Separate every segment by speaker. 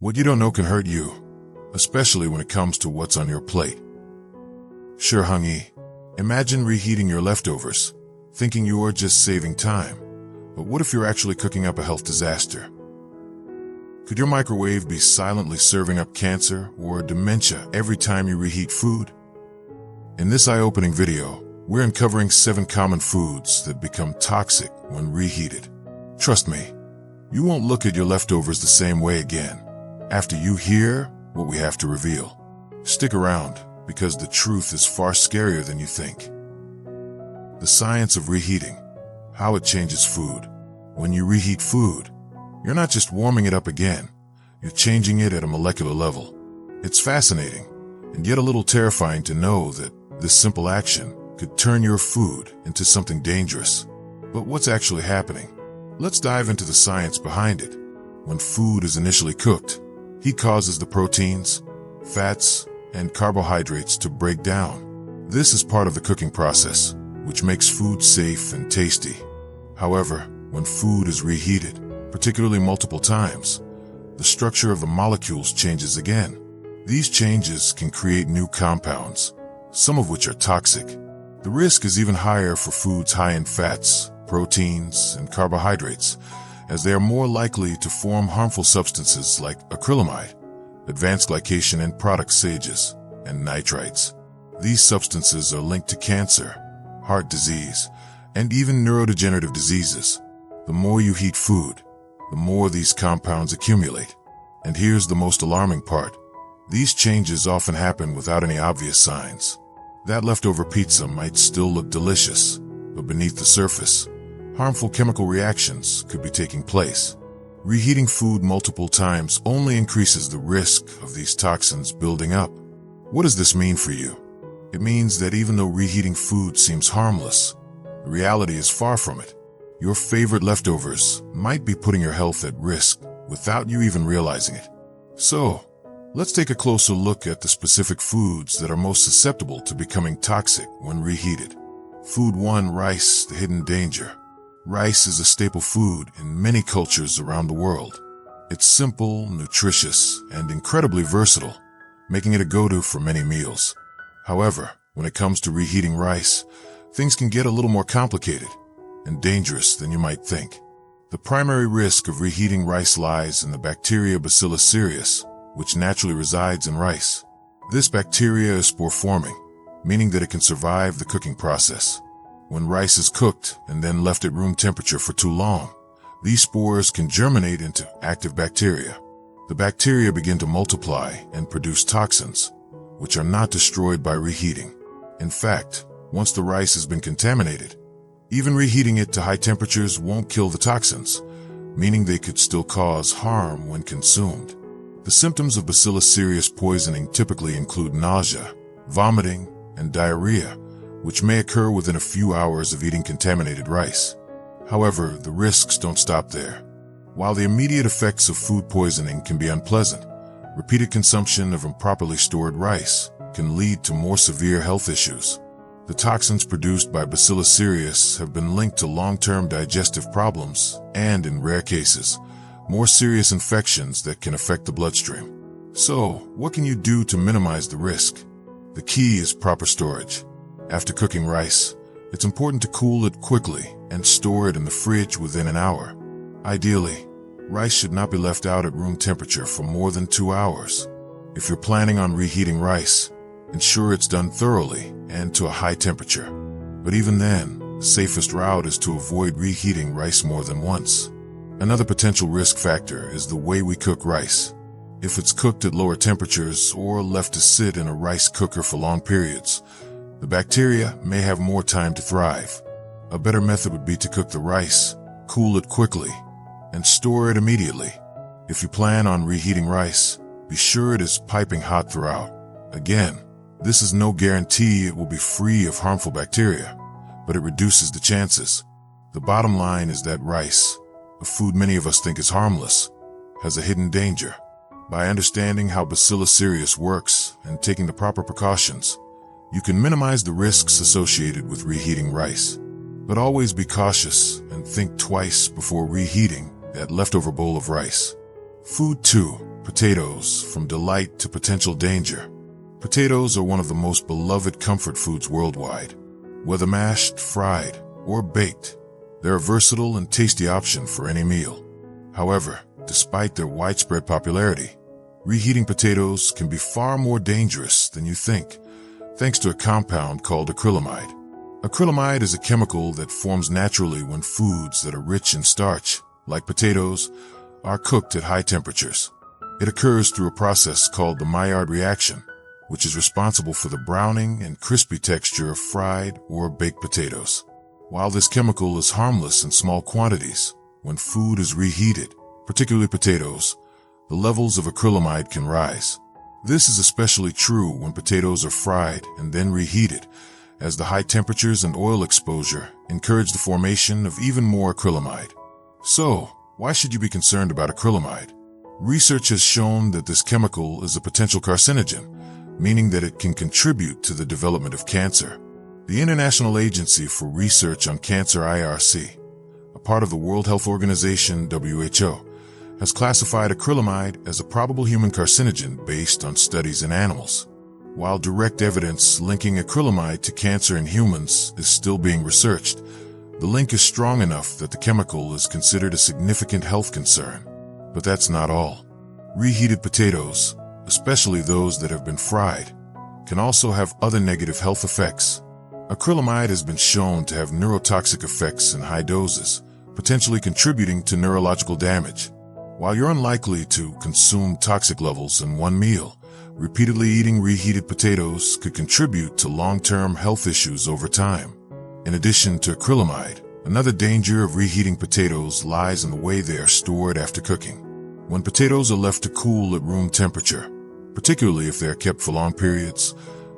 Speaker 1: What you don't know can hurt you, especially when it comes to what's on your plate. SHI HENG YI. Imagine reheating your leftovers, thinking you are just saving time. But what if you're actually cooking up a health disaster? Could your microwave be silently serving up cancer or dementia every time you reheat food? In this eye-opening video, we're uncovering 7 common foods that become toxic when reheated. Trust me, you won't look at your leftovers the same way again after you hear what we have to reveal. Stick around, because the truth is far scarier than you think. The science of reheating, how it changes food. When you reheat food, you're not just warming it up again, you're changing it at a molecular level. It's fascinating, and yet a little terrifying to know that this simple action could turn your food into something dangerous. But what's actually happening? Let's dive into the science behind it. When food is initially cooked, heat causes the proteins, fats, and carbohydrates to break down. This is part of the cooking process, which makes food safe and tasty. However, when food is reheated, particularly multiple times, the structure of the molecules changes again. These changes can create new compounds, some of which are toxic. The risk is even higher for foods high in fats, proteins, and carbohydrates, as they are more likely to form harmful substances like acrylamide, advanced glycation end product SAGEs, and nitrites. These substances are linked to cancer, heart disease, and even neurodegenerative diseases. The more you heat food, the more these compounds accumulate. And here's the most alarming part. These changes often happen without any obvious signs. That leftover pizza might still look delicious, but beneath the surface, harmful chemical reactions could be taking place. Reheating food multiple times only increases the risk of these toxins building up. What does this mean for you? It means that even though reheating food seems harmless, the reality is far from it. Your favorite leftovers might be putting your health at risk without you even realizing it. So, let's take a closer look at the specific foods that are most susceptible to becoming toxic when reheated. Food 1. Rice, the hidden danger. Rice is a staple food in many cultures around the world. It's simple, nutritious, and incredibly versatile, making it a go-to for many meals. However, when it comes to reheating rice, things can get a little more complicated and dangerous than you might think. The primary risk of reheating rice lies in the bacteria Bacillus cereus, which naturally resides in rice. This bacteria is spore-forming, meaning that it can survive the cooking process. When rice is cooked and then left at room temperature for too long, these spores can germinate into active bacteria. The bacteria begin to multiply and produce toxins, which are not destroyed by reheating. In fact, once the rice has been contaminated, even reheating it to high temperatures won't kill the toxins, meaning they could still cause harm when consumed. The symptoms of Bacillus cereus poisoning typically include nausea, vomiting, and diarrhea, which may occur within a few hours of eating contaminated rice. However, the risks don't stop there. While the immediate effects of food poisoning can be unpleasant, repeated consumption of improperly stored rice can lead to more severe health issues. The toxins produced by Bacillus cereus have been linked to long-term digestive problems and, in rare cases, more serious infections that can affect the bloodstream. So, what can you do to minimize the risk? The key is proper storage. After cooking rice, it's important to cool it quickly and store it in the fridge within an hour. Ideally, rice should not be left out at room temperature for more than 2 hours. If you're planning on reheating rice, ensure it's done thoroughly and to a high temperature. But even then, the safest route is to avoid reheating rice more than once. Another potential risk factor is the way we cook rice. If it's cooked at lower temperatures or left to sit in a rice cooker for long periods, the bacteria may have more time to thrive. A better method would be to cook the rice, cool it quickly, and store it immediately. If you plan on reheating rice, be sure it is piping hot throughout. Again, this is no guarantee it will be free of harmful bacteria, but it reduces the chances. The bottom line is that rice, a food many of us think is harmless, has a hidden danger. By understanding how Bacillus cereus works and taking the proper precautions, you can minimize the risks associated with reheating rice. But always be cautious and think twice before reheating that leftover bowl of rice. Food 2. Potatoes, from delight to potential danger. Potatoes are one of the most beloved comfort foods worldwide. Whether mashed, fried, or baked, they're a versatile and tasty option for any meal. However, despite their widespread popularity, reheating potatoes can be far more dangerous than you think, thanks to a compound called acrylamide. Acrylamide is a chemical that forms naturally when foods that are rich in starch, like potatoes, are cooked at high temperatures. It occurs through a process called the Maillard reaction, which is responsible for the browning and crispy texture of fried or baked potatoes. While this chemical is harmless in small quantities, when food is reheated, particularly potatoes, the levels of acrylamide can rise. This is especially true when potatoes are fried and then reheated, as the high temperatures and oil exposure encourage the formation of even more acrylamide. So, why should you be concerned about acrylamide? Research has shown that this chemical is a potential carcinogen, meaning that it can contribute to the development of cancer. The International Agency for Research on Cancer (IRC), a part of the World Health Organization (WHO), has classified acrylamide as a probable human carcinogen based on studies in animals. While direct evidence linking acrylamide to cancer in humans is still being researched, the link is strong enough that the chemical is considered a significant health concern. But that's not all. Reheated potatoes, especially those that have been fried, can also have other negative health effects. Acrylamide has been shown to have neurotoxic effects in high doses, potentially contributing to neurological damage. While you're unlikely to consume toxic levels in one meal, repeatedly eating reheated potatoes could contribute to long-term health issues over time. In addition to acrylamide, another danger of reheating potatoes lies in the way they are stored after cooking. When potatoes are left to cool at room temperature, particularly if they are kept for long periods,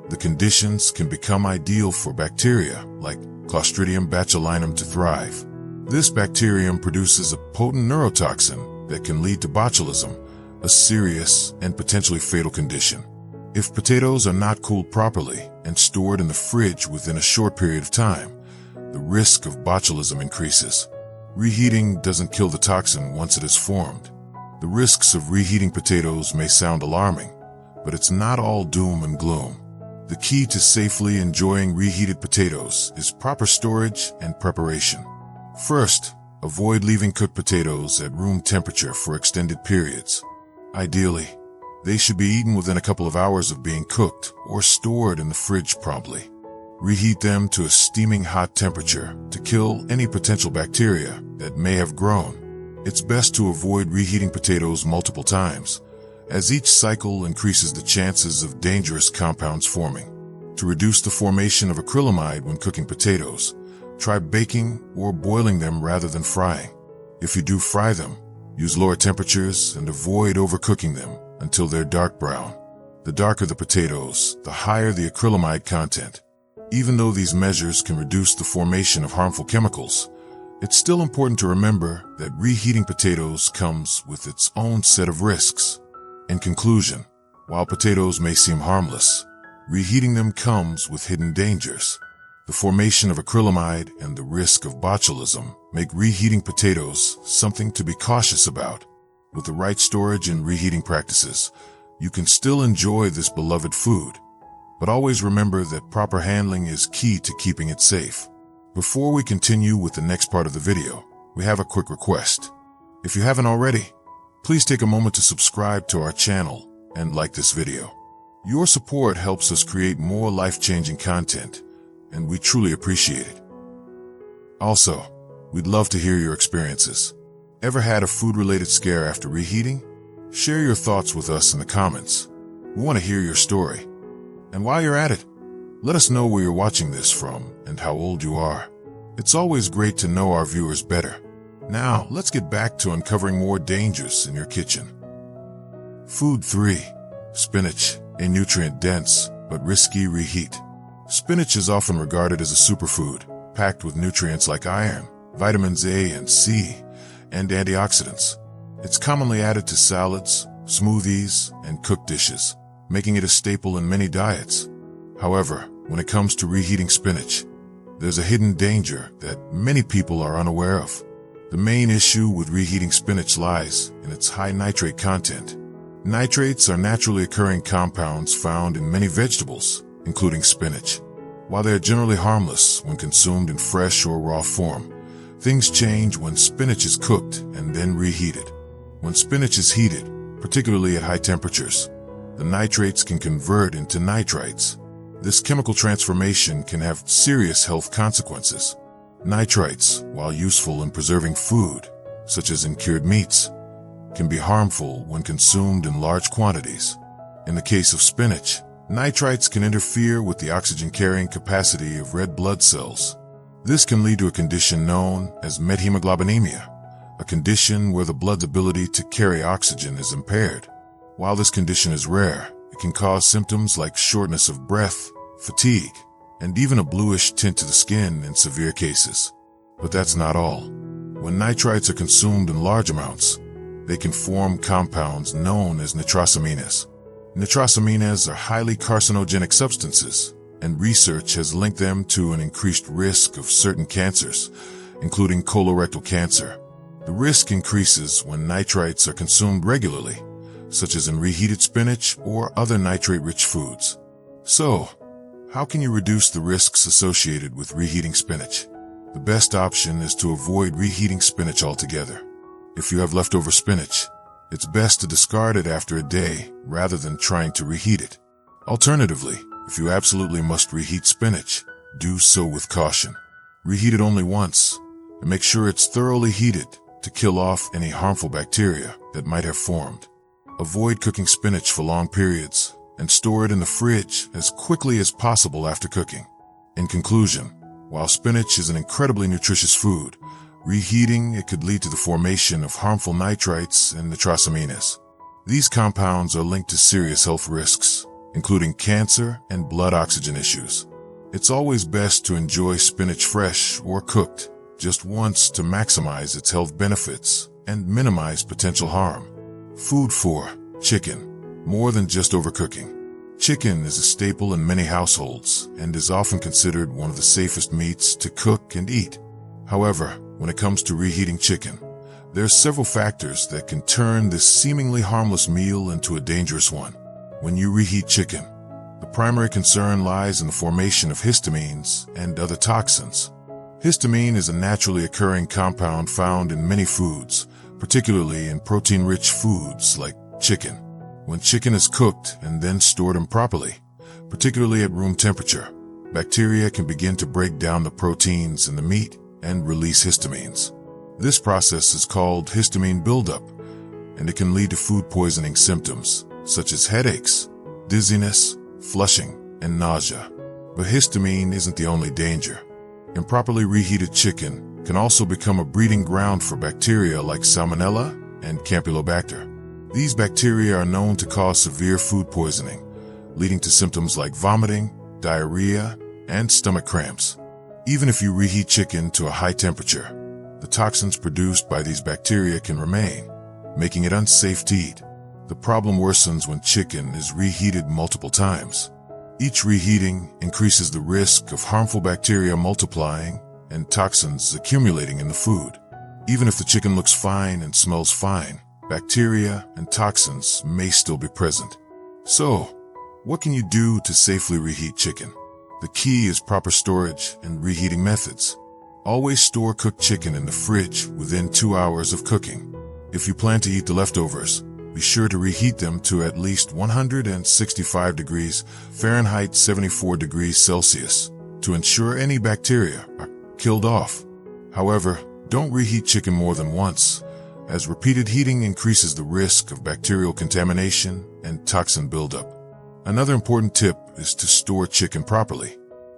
Speaker 1: the conditions can become ideal for bacteria like Clostridium botulinum to thrive. This bacterium produces a potent neurotoxin that can lead to botulism, a serious and potentially fatal condition. If potatoes are not cooled properly and stored in the fridge within a short period of time, the risk of botulism increases. Reheating doesn't kill the toxin once it is formed. The risks of reheating potatoes may sound alarming, but it's not all doom and gloom. The key to safely enjoying reheated potatoes is proper storage and preparation. First, avoid leaving cooked potatoes at room temperature for extended periods. Ideally, they should be eaten within a couple of hours of being cooked or stored in the fridge promptly. Reheat them to a steaming hot temperature to kill any potential bacteria that may have grown. It's best to avoid reheating potatoes multiple times, as each cycle increases the chances of dangerous compounds forming. To reduce the formation of acrylamide when cooking potatoes, try baking or boiling them rather than frying. If you do fry them, use lower temperatures and avoid overcooking them until they're dark brown. The darker the potatoes, the higher the acrylamide content. Even though these measures can reduce the formation of harmful chemicals, it's still important to remember that reheating potatoes comes with its own set of risks. In conclusion, while potatoes may seem harmless, reheating them comes with hidden dangers. The formation of acrylamide and the risk of botulism make reheating potatoes something to be cautious about. With the right storage and reheating practices, you can still enjoy this beloved food. But always remember that proper handling is key to keeping it safe. Before we continue with the next part of the video, we have a quick request. If you haven't already, please take a moment to subscribe to our channel and like this video. Your support helps us create more life-changing content, and we truly appreciate it. Also, we'd love to hear your experiences. Ever had a food-related scare after reheating? Share your thoughts with us in the comments. We want to hear your story. And while you're at it, let us know where you're watching this from and how old you are. It's always great to know our viewers better. Now, let's get back to uncovering more dangers in your kitchen. Food 3. Spinach, a nutrient-dense but risky reheat. Spinach is often regarded as a superfood, packed with nutrients like iron, vitamins A and C, and antioxidants. It's commonly added to salads, smoothies, and cooked dishes, making it a staple in many diets. However, when it comes to reheating spinach, there's a hidden danger that many people are unaware of. The main issue with reheating spinach lies in its high nitrate content. Nitrates are naturally occurring compounds found in many vegetables, including spinach. While they are generally harmless when consumed in fresh or raw form, things change when spinach is cooked and then reheated. When spinach is heated, particularly at high temperatures, the nitrates can convert into nitrites. This chemical transformation can have serious health consequences. Nitrites, while useful in preserving food, such as in cured meats, can be harmful when consumed in large quantities. In the case of spinach, nitrites can interfere with the oxygen-carrying capacity of red blood cells. This can lead to a condition known as methemoglobinemia, a condition where the blood's ability to carry oxygen is impaired. While this condition is rare, it can cause symptoms like shortness of breath, fatigue, and even a bluish tint to the skin in severe cases. But that's not all. When nitrites are consumed in large amounts, they can form compounds known as nitrosamines. Nitrosamines are highly carcinogenic substances, and research has linked them to an increased risk of certain cancers, including colorectal cancer. The risk increases when nitrites are consumed regularly, such as in reheated spinach or other nitrate-rich foods. So, how can you reduce the risks associated with reheating spinach? The best option is to avoid reheating spinach altogether. If you have leftover spinach, it's best to discard it after a day rather than trying to reheat it. Alternatively, if you absolutely must reheat spinach, do so with caution. Reheat it only once, and make sure it's thoroughly heated to kill off any harmful bacteria that might have formed. Avoid cooking spinach for long periods and store it in the fridge as quickly as possible after cooking. In conclusion, while spinach is an incredibly nutritious food, reheating it could lead to the formation of harmful nitrites and nitrosamines. These compounds are linked to serious health risks, including cancer and blood oxygen issues. It's always best to enjoy spinach fresh or cooked just once to maximize its health benefits and minimize potential harm. Food 4. Chicken. More than just overcooking. Chicken is a staple in many households and is often considered one of the safest meats to cook and eat. However, when it comes to reheating chicken, there are several factors that can turn this seemingly harmless meal into a dangerous one. When you reheat chicken, the primary concern lies in the formation of histamines and other toxins. Histamine is a naturally occurring compound found in many foods, particularly in protein-rich foods like chicken. When chicken is cooked and then stored improperly, particularly at room temperature, bacteria can begin to break down the proteins in the meat and release histamines. This process is called histamine buildup, and it can lead to food poisoning symptoms such as headaches, dizziness, flushing, and nausea. But histamine isn't the only danger. Improperly reheated chicken can also become a breeding ground for bacteria like Salmonella and Campylobacter. These bacteria are known to cause severe food poisoning, leading to symptoms like vomiting, diarrhea, and stomach cramps. Even if you reheat chicken to a high temperature, the toxins produced by these bacteria can remain, making it unsafe to eat. The problem worsens when chicken is reheated multiple times. Each reheating increases the risk of harmful bacteria multiplying and toxins accumulating in the food. Even if the chicken looks fine and smells fine, bacteria and toxins may still be present. So, what can you do to safely reheat chicken? The key is proper storage and reheating methods. Always store cooked chicken in the fridge within 2 hours of cooking. If you plan to eat the leftovers, be sure to reheat them to at least 165 degrees Fahrenheit 74 degrees Celsius to ensure any bacteria are killed off. However, don't reheat chicken more than once, as repeated heating increases the risk of bacterial contamination and toxin buildup. Another important tip is to store chicken properly.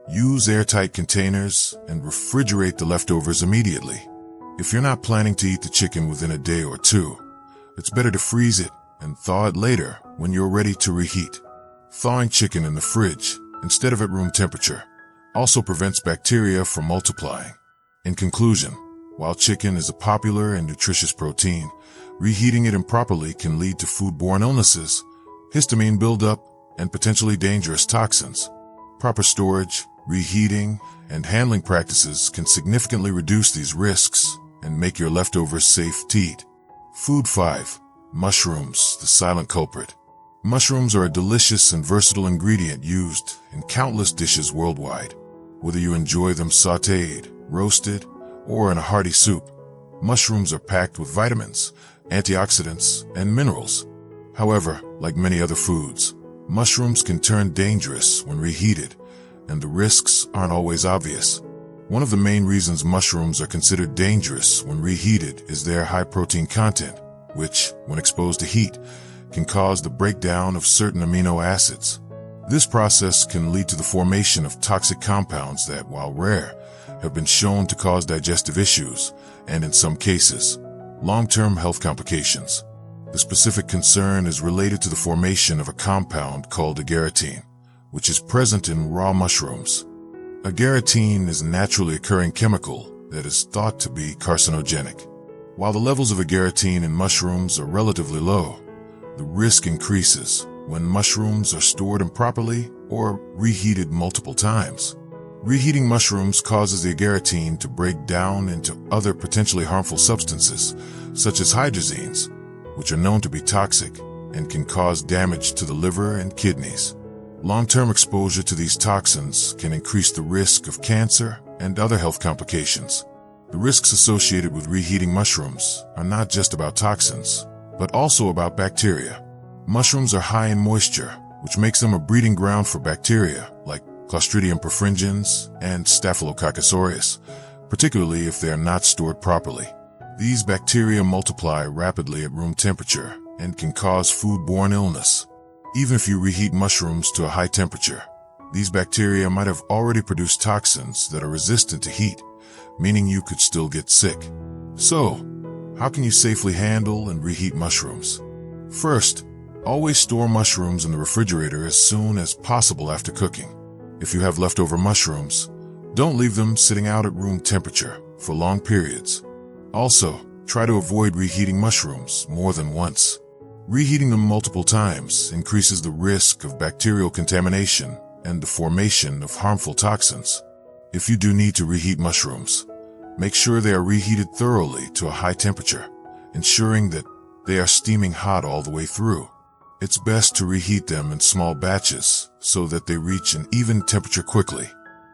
Speaker 1: Use airtight containers and refrigerate the leftovers immediately. If you're not planning to eat the chicken within a day or two, it's better to freeze it and thaw it later when you're ready to reheat. Thawing chicken in the fridge instead of at room temperature also prevents bacteria from multiplying. In conclusion, while chicken is a popular and nutritious protein, reheating it improperly can lead to foodborne illnesses, histamine buildup, and potentially dangerous toxins. Proper storage, reheating, and handling practices can significantly reduce these risks and make your leftovers safe to eat. Food 5. Mushrooms, the silent culprit. Mushrooms are a delicious and versatile ingredient used in countless dishes worldwide. Whether you enjoy them sautéed, roasted, or in a hearty soup, mushrooms are packed with vitamins, antioxidants, and minerals. However, like many other foods, mushrooms can turn dangerous when reheated, and the risks aren't always obvious. One of the main reasons mushrooms are considered dangerous when reheated is their high protein content, which, when exposed to heat, can cause the breakdown of certain amino acids. This process can lead to the formation of toxic compounds that, while rare, have been shown to cause digestive issues and, in some cases, long-term health complications. The specific concern is related to the formation of a compound called agarotine, which is present in raw mushrooms. Agarotine is a naturally occurring chemical that is thought to be carcinogenic. While the levels of agarotine in mushrooms are relatively low, the risk increases when mushrooms are stored improperly or reheated multiple times. Reheating mushrooms causes the agarotine to break down into other potentially harmful substances, such as hydrazines, which are known to be toxic and can cause damage to the liver and kidneys. Long-term exposure to these toxins can increase the risk of cancer and other health complications. The risks associated with reheating mushrooms are not just about toxins, but also about bacteria. Mushrooms are high in moisture, which makes them a breeding ground for bacteria like Clostridium perfringens and Staphylococcus aureus, particularly if they are not stored properly. These bacteria multiply rapidly at room temperature and can cause foodborne illness. Even if you reheat mushrooms to a high temperature, these bacteria might have already produced toxins that are resistant to heat, meaning you could still get sick. So, how can you safely handle and reheat mushrooms? First, always store mushrooms in the refrigerator as soon as possible after cooking. If you have leftover mushrooms, don't leave them sitting out at room temperature for long periods. Also, try to avoid reheating mushrooms more than once. Reheating them multiple times increases the risk of bacterial contamination and the formation of harmful toxins. If you do need to reheat mushrooms, make sure they are reheated thoroughly to a high temperature, ensuring that they are steaming hot all the way through. It's best to reheat them in small batches so that they reach an even temperature quickly.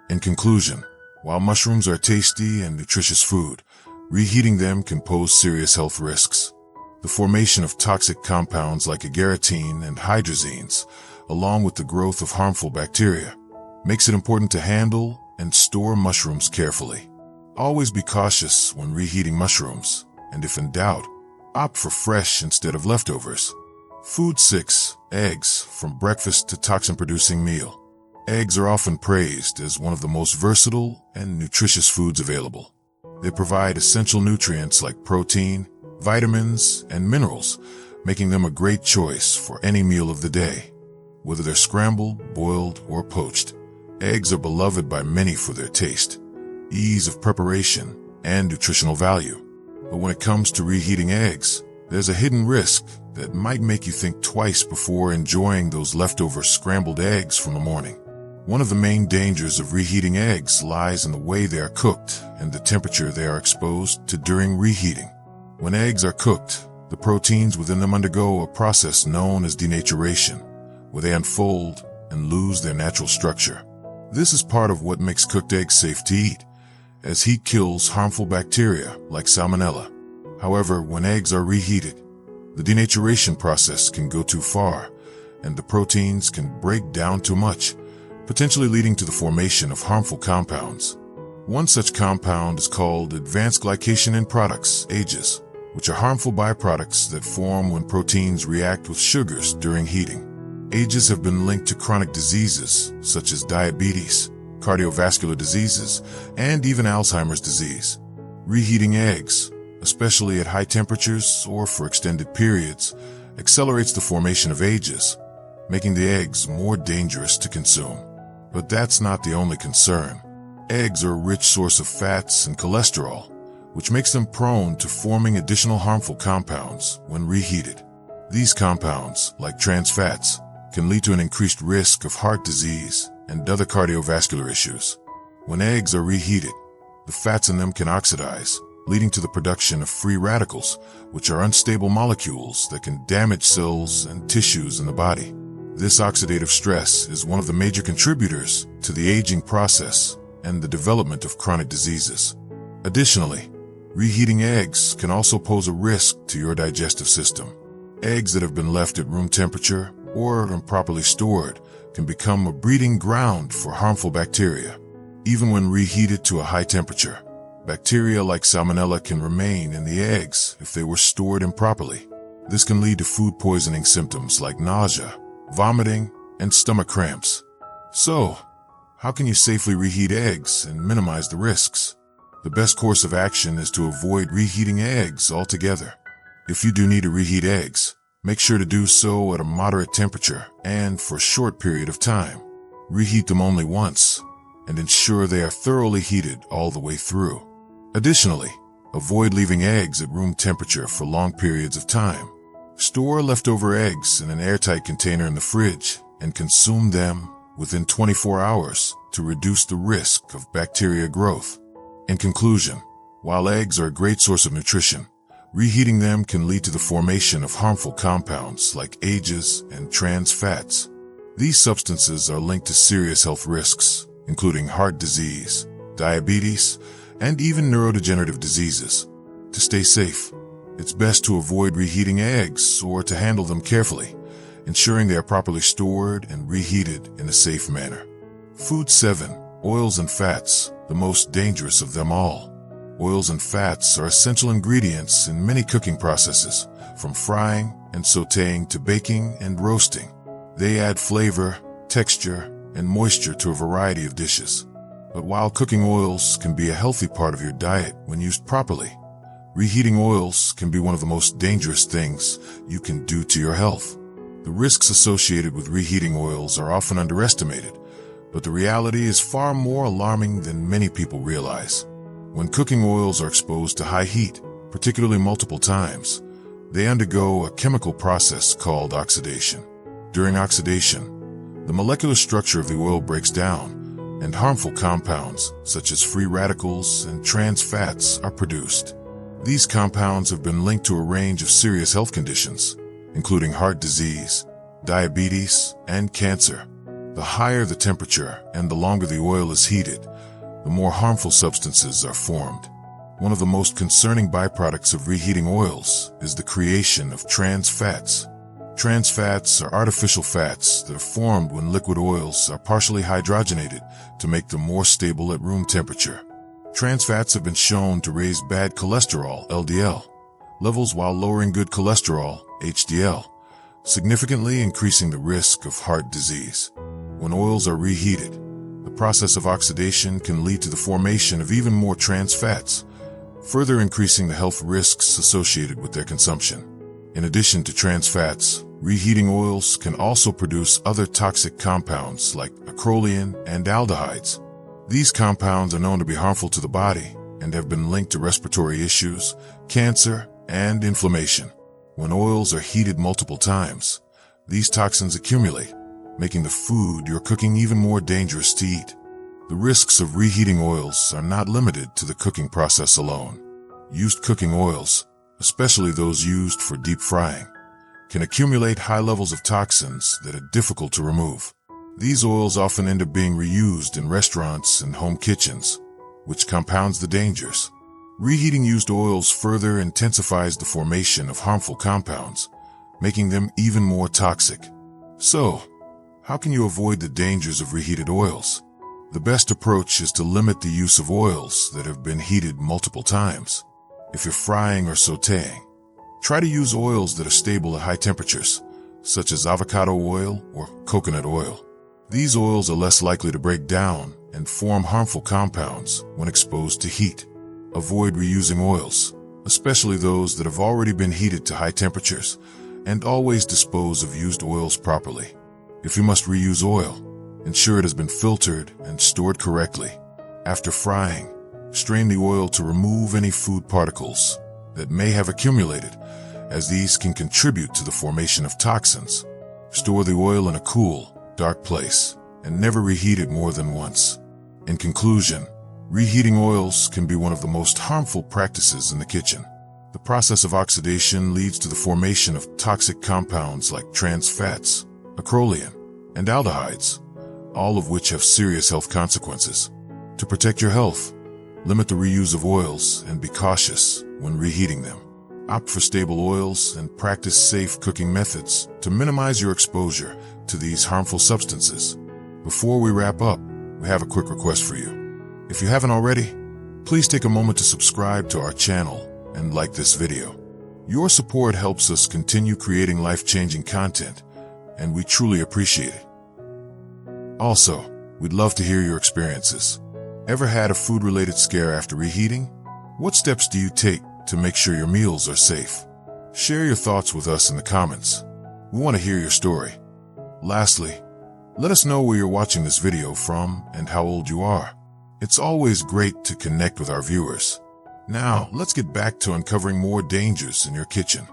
Speaker 1: In conclusion, while mushrooms are tasty and nutritious food, reheating them can pose serious health risks. The formation of toxic compounds like agarotine and hydrazines, along with the growth of harmful bacteria, makes it important to handle and store mushrooms carefully. Always be cautious when reheating mushrooms, and if in doubt, opt for fresh instead of leftovers. Food 6. Eggs, from breakfast to toxin-producing meal. Eggs are often praised as one of the most versatile and nutritious foods available. They provide essential nutrients like protein, vitamins, and minerals, making them a great choice for any meal of the day. Whether they're scrambled, boiled, or poached, eggs are beloved by many for their taste, ease of preparation, and nutritional value. But when it comes to reheating eggs, there's a hidden risk that might make you think twice before enjoying those leftover scrambled eggs from the morning. One of the main dangers of reheating eggs lies in the way they are cooked and the temperature they are exposed to during reheating. When eggs are cooked, the proteins within them undergo a process known as denaturation, where they unfold and lose their natural structure. This is part of what makes cooked eggs safe to eat, as heat kills harmful bacteria like salmonella. However, when eggs are reheated, the denaturation process can go too far, and the proteins can break down too much, potentially leading to the formation of harmful compounds. One such compound is called advanced glycation end products, AGEs, which are harmful byproducts that form when proteins react with sugars during heating. AGEs have been linked to chronic diseases such as diabetes, cardiovascular diseases, and even Alzheimer's disease. Reheating eggs, especially at high temperatures or for extended periods, accelerates the formation of AGEs, making the eggs more dangerous to consume. But that's not the only concern. Eggs are a rich source of fats and cholesterol, which makes them prone to forming additional harmful compounds when reheated. These compounds, like trans fats, can lead to an increased risk of heart disease and other cardiovascular issues. When eggs are reheated, the fats in them can oxidize, leading to the production of free radicals, which are unstable molecules that can damage cells and tissues in the body. This oxidative stress is one of the major contributors to the aging process and the development of chronic diseases. Additionally, reheating eggs can also pose a risk to your digestive system. Eggs that have been left at room temperature or improperly stored can become a breeding ground for harmful bacteria. Even when reheated to a high temperature, bacteria like salmonella can remain in the eggs if they were stored improperly. This can lead to food poisoning symptoms like nausea, vomiting, and stomach cramps. So, how can you safely reheat eggs and minimize the risks? The best course of action is to avoid reheating eggs altogether. If you do need to reheat eggs, make sure to do so at a moderate temperature and for a short period of time. Reheat them only once, and ensure they are thoroughly heated all the way through. Additionally, avoid leaving eggs at room temperature for long periods of time. Store leftover eggs in an airtight container in the fridge and consume them within 24 hours to reduce the risk of bacteria growth. In conclusion, while eggs are a great source of nutrition, reheating them can lead to the formation of harmful compounds like ages and trans fats. These substances are linked to serious health risks, including heart disease, diabetes, and even neurodegenerative diseases. To stay safe, it's best to avoid reheating eggs or to handle them carefully, ensuring they are properly stored and reheated in a safe manner. Food 7. Oils and fats, the most dangerous of them all. Oils and fats are essential ingredients in many cooking processes, from frying and sautéing to baking and roasting. They add flavor, texture, and moisture to a variety of dishes. But while cooking oils can be a healthy part of your diet when used properly, reheating oils can be one of the most dangerous things you can do to your health. The risks associated with reheating oils are often underestimated, but the reality is far more alarming than many people realize. When cooking oils are exposed to high heat, particularly multiple times, they undergo a chemical process called oxidation. During oxidation, the molecular structure of the oil breaks down, and harmful compounds, such as free radicals and trans fats, are produced. These compounds have been linked to a range of serious health conditions, including heart disease, diabetes, and cancer. The higher the temperature and the longer the oil is heated, the more harmful substances are formed. One of the most concerning byproducts of reheating oils is the creation of trans fats. Trans fats are artificial fats that are formed when liquid oils are partially hydrogenated to make them more stable at room temperature. Trans fats have been shown to raise bad cholesterol, LDL, levels while lowering good cholesterol, HDL, significantly increasing the risk of heart disease. When oils are reheated, the process of oxidation can lead to the formation of even more trans fats, further increasing the health risks associated with their consumption. In addition to trans fats, reheating oils can also produce other toxic compounds like acrolein and aldehydes. These compounds are known to be harmful to the body and have been linked to respiratory issues, cancer, and inflammation. When oils are heated multiple times, these toxins accumulate, making the food you're cooking even more dangerous to eat. The risks of reheating oils are not limited to the cooking process alone. Used cooking oils, especially those used for deep frying, can accumulate high levels of toxins that are difficult to remove. These oils often end up being reused in restaurants and home kitchens, which compounds the dangers. Reheating used oils further intensifies the formation of harmful compounds, making them even more toxic. So, how can you avoid the dangers of reheated oils? The best approach is to limit the use of oils that have been heated multiple times. If you're frying or sautéing, try to use oils that are stable at high temperatures, such as avocado oil or coconut oil. These oils are less likely to break down and form harmful compounds when exposed to heat. Avoid reusing oils, especially those that have already been heated to high temperatures, and always dispose of used oils properly. If you must reuse oil, ensure it has been filtered and stored correctly. After frying, strain the oil to remove any food particles that may have accumulated, as these can contribute to the formation of toxins. Store the oil in a cool, dark place, and never reheat it more than once. In conclusion, Reheating oils can be one of the most harmful practices in the kitchen. The process of oxidation leads to the formation of toxic compounds like trans fats, acrolein, and aldehydes, all of which have serious health consequences. To protect your health, limit the reuse of oils and be cautious when reheating them. Opt for stable oils and practice safe cooking methods to minimize your exposure to these harmful substances. Before we wrap up, we have a quick request for you. If you haven't already, please take a moment to subscribe to our channel and like this video. Your support helps us continue creating life-changing content, and we truly appreciate it. Also, we'd love to hear your experiences. Ever had a food-related scare after reheating? What steps do you take to make sure your meals are safe? Share your thoughts with us in the comments. We want to hear your story. Lastly, let us know where you're watching this video from and how old you are. It's always great to connect with our viewers. Now, let's get back to uncovering more dangers in your kitchen.